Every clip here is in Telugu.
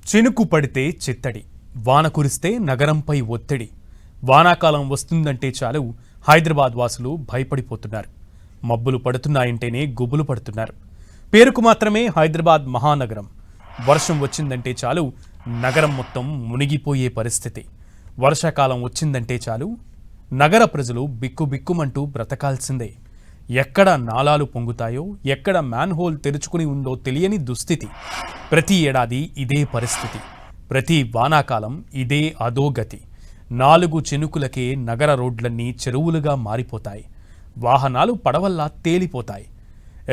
చినుకు పడితే చిత్తడి, వాన కురిస్తే నగరంపై ఒత్తిడి. వానాకాలం వస్తుందంటే చాలు హైదరాబాద్ వాసులు భయపడిపోతున్నారు. మబ్బులు పడుతున్నాయంటేనే గుబులు పడుతున్నారు. పేరుకు మాత్రమే హైదరాబాద్ మహానగరం. వర్షం వచ్చిందంటే చాలు నగరం మొత్తం మునిగిపోయే పరిస్థితి. వర్షాకాలం వచ్చిందంటే చాలు నగర ప్రజలు బిక్కుబిక్కుమంటూ బ్రతకాల్సిందే. ఎక్కడ నాలాలు పొంగుతాయో, ఎక్కడ మ్యాన్హోల్ తెరుచుకుని ఉందో తెలియని దుస్థితి. ప్రతి ఏడాది ఇదే పరిస్థితి. ప్రతి వానాకాలం ఇదే అధోగతి. 4 చినుకులకే నగర రోడ్లన్నీ చెరువులుగా మారిపోతాయి. వాహనాలు పడవల్లా తేలిపోతాయి.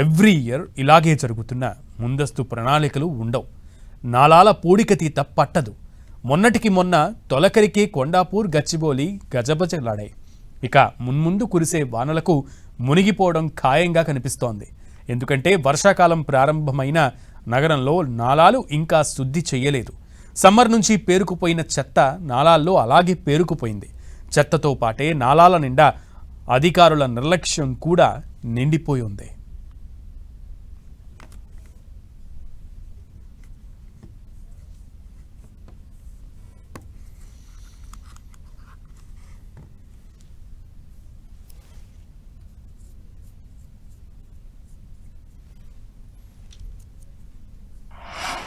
ఎవ్రీ ఇయర్ ఇలాగే జరుగుతున్న ముందస్తు ప్రణాళికలు ఉండవు. నాలాల పూడికతీత పట్టదు. మొన్నటికి మొన్న తొలకరికే కొండాపూర్, గచ్చిబౌలి గజబజలాడాయి. ఇక మున్ముందు కురిసే వానలకు మునిగిపోవడం ఖాయంగా కనిపిస్తోంది. ఎందుకంటే వర్షాకాలం ప్రారంభమైన నగరంలో నాలాలు ఇంకా శుద్ధి చెయ్యలేదు. సమ్మర్ నుంచి పేరుకుపోయిన చెత్త నాలాల్లో అలాగే పేరుకుపోయింది. చెత్తతో పాటే నాలాల నిండా అధికారుల నిర్లక్ష్యం కూడా నిండిపోయి ఉంది.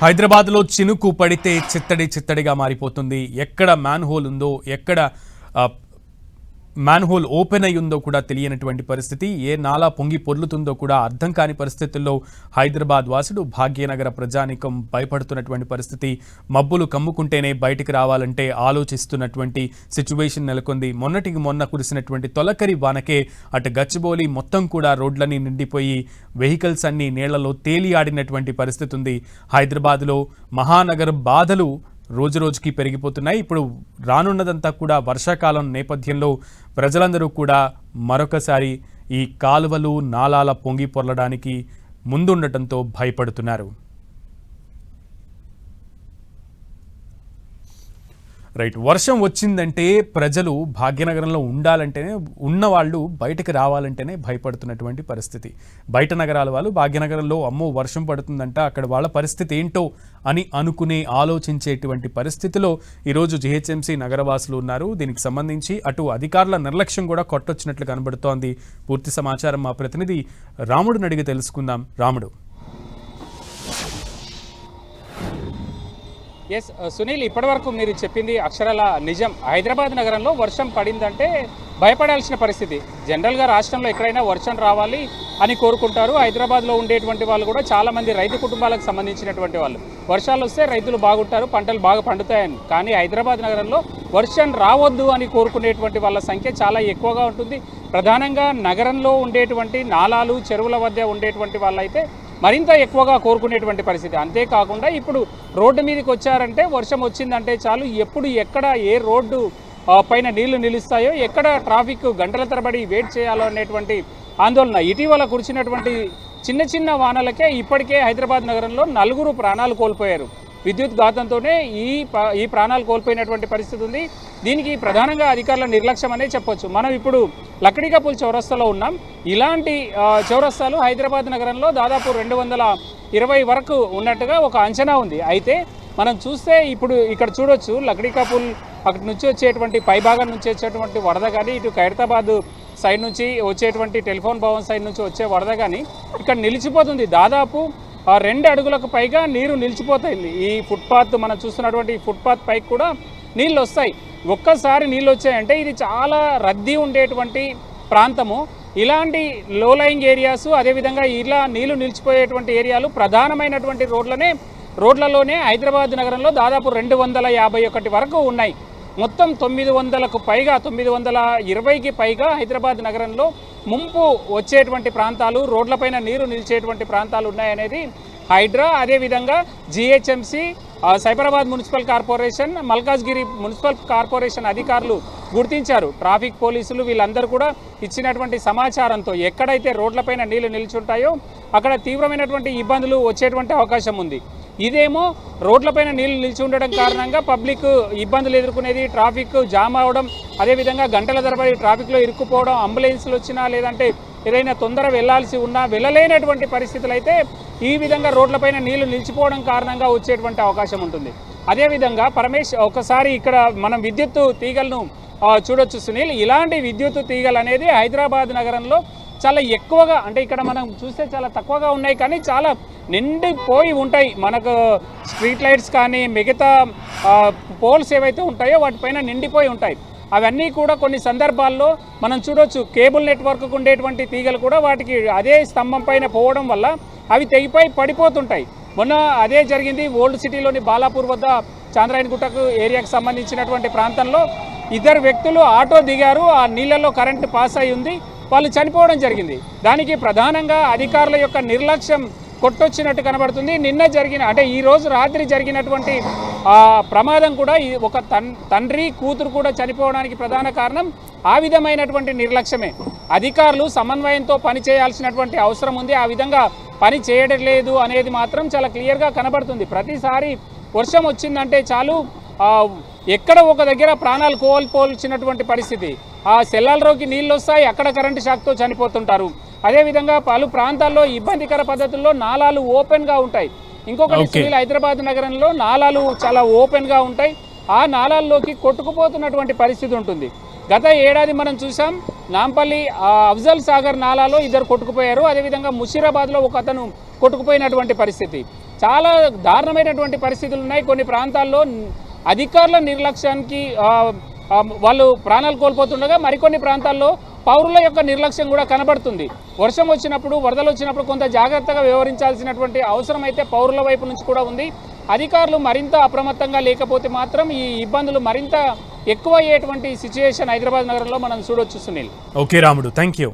హైదరాబాద్లో చినుకు పడితే చిత్తడిగా మారిపోతుంది. ఎక్కడ మ్యాన్హోల్ ఉందో, ఎక్కడ మ్యాన్హోల్ ఓపెన్ అయి ఉందో కూడా తెలియనటువంటి పరిస్థితి. ఏ నాలా పొంగి పొర్లుతుందో కూడా అర్థం కాని పరిస్థితుల్లో హైదరాబాద్ వాసుడు, భాగ్యనగర ప్రజానికం భయపడుతున్నటువంటి పరిస్థితి. మబ్బులు కమ్ముకుంటేనే బయటికి రావాలంటే ఆలోచిస్తున్నటువంటి సిచ్యువేషన్ నెలకొంది. మొన్నటికి మొన్న కురిసినటువంటి తొలకరి వానకే అటు గచ్చిబౌలి మొత్తం కూడా రోడ్లని నిండిపోయి వెహికల్స్ అన్ని నీళ్లలో తేలి ఆడినటువంటి పరిస్థితి ఉంది. హైదరాబాద్లో మహానగర బాధలు రోజురోజుకి పెరిగిపోతున్నాయి. ఇప్పుడు రానున్నదంతా కూడా వర్షాకాలం నేపథ్యంలో ప్రజలందరూ కూడా మరొకసారి ఈ కాలువలు, నాలాల పొంగి పొర్లడానికి ముందుండటంతో భయపడుతున్నారు. రైట్, వర్షం వచ్చిందంటే ప్రజలు భాగ్యనగరంలో ఉండాలంటేనే, ఉన్నవాళ్ళు బయటకు రావాలంటేనే భయపడుతున్నటువంటి పరిస్థితి. బయట నగరాల వాళ్ళు భాగ్యనగరంలో అమ్మో వర్షం పడుతుందంట, అక్కడ వాళ్ళ పరిస్థితి ఏంటో అని ఆలోచించేటువంటి పరిస్థితిలో ఈరోజు జిహెచ్ఎంసీ నగరవాసులు ఉన్నారు. దీనికి సంబంధించి అటు అధికారుల నిర్లక్ష్యం కూడా కొట్టొచ్చినట్లు కనబడుతోంది. పూర్తి సమాచారం మా ప్రతినిధి రాముడిని అడిగి తెలుసుకుందాం. రాముడు. ఎస్ సునీల్, ఇప్పటివరకు మీరు చెప్పింది అక్షరాల నిజం. హైదరాబాద్ నగరంలో వర్షం పడిందంటే భయపడాల్సిన పరిస్థితి. జనరల్గా రాష్ట్రంలో ఎక్కడైనా వర్షం రావాలి అని కోరుకుంటారు. హైదరాబాద్లో ఉండేటువంటి వాళ్ళు కూడా చాలామంది రైతు కుటుంబాలకు సంబంధించినటువంటి వాళ్ళు. వర్షాలు వస్తే రైతులు బాగుంటారు, పంటలు బాగా పండుతాయని. కానీ హైదరాబాద్ నగరంలో వర్షం రావద్దు అని కోరుకునేటువంటి వాళ్ళ సంఖ్య చాలా ఎక్కువగా ఉంటుంది. ప్రధానంగా నగరంలో ఉండేటువంటి నాలాలు, చెరువుల వద్ద ఉండేటువంటి వాళ్ళైతే మరింత ఎక్కువగా కోరుకునేటువంటి పరిస్థితి. అంతేకాకుండా ఇప్పుడు రోడ్డు మీదకి వచ్చారంటే వర్షం వచ్చిందంటే చాలు ఎప్పుడు ఎక్కడ ఏ రోడ్డు పైన నీళ్లు నిలుస్తాయో, ఎక్కడ ట్రాఫిక్ గంటల తరబడి వెయిట్ చేయాలో అనేటువంటి ఆందోళన. ఇటీవల కురిసినటువంటి చిన్న చిన్న వానలకే ఇప్పటికే హైదరాబాద్ నగరంలో 4 ప్రాణాలు కోల్పోయారు. విద్యుత్ ఘాతంతోనే ఈ ప్రాణాలు కోల్పోయినటువంటి పరిస్థితి ఉంది. దీనికి ప్రధానంగా అధికారుల నిర్లక్ష్యం అనే చెప్పొచ్చు. మనం ఇప్పుడు లక్డీకాపుల్ చౌరస్తాలో ఉన్నాం. ఇలాంటి చౌరస్తాలు హైదరాబాద్ నగరంలో దాదాపు 220 వరకు ఉన్నట్టుగా ఒక అంచనా ఉంది. అయితే మనం చూస్తే ఇప్పుడు ఇక్కడ చూడొచ్చు, లక్డీకాపుల్ అక్కడి నుంచి వచ్చేటువంటి పైభాగం నుంచి వచ్చేటువంటి వరద కానీ, ఇటు ఖైరతాబాద్ సైడ్ నుంచి వచ్చేటువంటి టెలిఫోన్ భవన్ సైడ్ నుంచి వచ్చే వరద కానీ ఇక్కడ నిలిచిపోతుంది. దాదాపు 2 అడుగులకు పైగా నీరు నిలిచిపోతాయి. ఈ ఫుట్పాత్ మనం చూస్తున్నటువంటి ఫుట్పాత్ పైకి కూడా నీళ్ళు వస్తాయి. ఒక్కసారి నీళ్ళు వచ్చాయంటే ఇది చాలా రద్దీ ఉండేటువంటి ప్రాంతము. ఇలాంటి లోలయింగ్ ఏరియాస్, అదేవిధంగా ఇలా నీళ్లు నిలిచిపోయేటువంటి ఏరియాలు ప్రధానమైనటువంటి రోడ్లలోనే హైదరాబాద్ నగరంలో దాదాపు 251 వరకు ఉన్నాయి. మొత్తం 900కు పైగా, 920కి పైగా హైదరాబాద్ నగరంలో ముంపు వచ్చేటువంటి ప్రాంతాలు, రోడ్లపైన నీరు నిలిచేటువంటి ప్రాంతాలు ఉన్నాయనేది హైడ్రా, అదేవిధంగా GHMC, Cyberabad municipal corporation, Malkajgiri municipal corporation అధికారులు గుర్తించారు. ట్రాఫిక్ పోలీసులు వీళ్ళందరూ కూడా ఇచ్చినటువంటి సమాచారంతో ఎక్కడైతే రోడ్లపైన నీళ్లు నిలిచుంటాయో అక్కడ తీవ్రమైనటువంటి ఇబ్బందులు వచ్చేటువంటి అవకాశం ఉంది. ఇదేమో రోడ్లపైన నీళ్లు నిలిచి ఉండడం కారణంగా పబ్లిక్ ఇబ్బందులు ఎదుర్కొనేది, ట్రాఫిక్ జామ్ అవడం, అదేవిధంగా గంటల తరబడి ట్రాఫిక్లో ఇరుక్కుపోవడం, అంబులెన్స్లు వచ్చినా లేదంటే ఏదైనా తొందర వెళ్లాల్సి ఉన్నా వెళ్ళలేనటువంటి పరిస్థితులు అయితే ఈ విధంగా రోడ్లపైన నీళ్లు నిలిచిపోవడం కారణంగా వచ్చేటువంటి అవకాశం ఉంటుంది. అదేవిధంగా పరమేష్ ఒకసారి ఇక్కడ మనం విద్యుత్ తీగలను చూడొచ్చు సునీల్. ఇలాంటి విద్యుత్ తీగలు అనేది హైదరాబాద్ నగరంలో చాలా ఎక్కువగా, అంటే ఇక్కడ మనం చూస్తే చాలా తక్కువగా ఉన్నాయి కానీ చాలా నిండిపోయి ఉంటాయి. మనకు స్ట్రీట్ లైట్స్ కానీ మిగతా పోల్స్ ఏవైతే ఉంటాయో వాటిపైన నిండిపోయి ఉంటాయి. అవన్నీ కూడా కొన్ని సందర్భాల్లో మనం చూడొచ్చు కేబుల్ నెట్వర్క్కు ఉండేటువంటి తీగలు కూడా వాటికి అదే స్తంభం పైన పోవడం వల్ల అవి తెగిపోయి పడిపోతుంటాయి. మొన్న అదే జరిగింది ఓల్డ్ సిటీలోని బాలాపూర్ వద్ద చాంద్రాయణగుట్టకు ఏరియాకు సంబంధించినటువంటి ప్రాంతంలో ఇద్దరు వ్యక్తులు ఆటో దిగారు, ఆ నీళ్ళల్లో కరెంటు పాస్ అయి ఉంది, వాళ్ళు చనిపోవడం జరిగింది. దానికి ప్రధానంగా అధికారుల యొక్క నిర్లక్ష్యం కొట్టొచ్చినట్టు కనబడుతుంది. నిన్న జరిగిన, అంటే ఈ రోజు రాత్రి జరిగినటువంటి ప్రమాదం కూడా ఒక తండ్రి కూతురు కూడా చనిపోవడానికి ప్రధాన కారణం ఆ విధమైనటువంటి నిర్లక్ష్యమే. అధికారులు సమన్వయంతో పనిచేయాల్సినటువంటి అవసరం ఉంది, ఆ విధంగా పని చేయడం లేదు అనేది మాత్రం చాలా క్లియర్గా కనబడుతుంది. ప్రతిసారి వర్షం వచ్చిందంటే చాలు ఎక్కడ ఒక దగ్గర ప్రాణాలు కోల్పోల్చినటువంటి పరిస్థితి. ఆ సెల్లాలలోకి నీళ్ళు వస్తాయి, అక్కడ కరెంటు షాక్తో చనిపోతుంటారు. అదేవిధంగా పలు ప్రాంతాల్లో ఇబ్బందికర పద్ధతుల్లో నాలాలు ఓపెన్గా ఉంటాయి. ఇంకొకటి హైదరాబాద్ నగరంలో నాలాలు చాలా ఓపెన్గా ఉంటాయి, ఆ నాలాల్లోకి కొట్టుకుపోతున్నటువంటి పరిస్థితి ఉంటుంది. గత ఏడాది మనం చూసాం, నాంపల్లి అఫ్జల్ సాగర్ నాలాలో ఇద్దరు కొట్టుకుపోయారు. అదేవిధంగా ముషీరాబాద్లో ఒక అతను కొట్టుకుపోయినటువంటి పరిస్థితి. చాలా దారుణమైనటువంటి పరిస్థితులు ఉన్నాయి. కొన్ని ప్రాంతాల్లో అధికారుల నిర్లక్ష్యానికి వాళ్ళు ప్రాణాలు కోల్పోతుండగా మరికొన్ని ప్రాంతాల్లో పౌరుల యొక్క నిర్లక్ష్యం కూడా కనబడుతుంది. వర్షం వచ్చినప్పుడు, వరదలు వచ్చినప్పుడు కొంత జాగ్రత్తగా వ్యవహరించాల్సినటువంటి అవసరం అయితే పౌరుల వైపు నుంచి కూడా ఉంది. అధికారులు మరింత అప్రమత్తంగా లేకపోతే మాత్రం ఈ ఇబ్బందులు మరింత ఎక్కువ అయ్యేటువంటి సిచ్యువేషన్ హైదరాబాద్ నగరంలో మనం చూడొచ్చు సునీల్. ఓకే రాముడు, థ్యాంక్ యూ.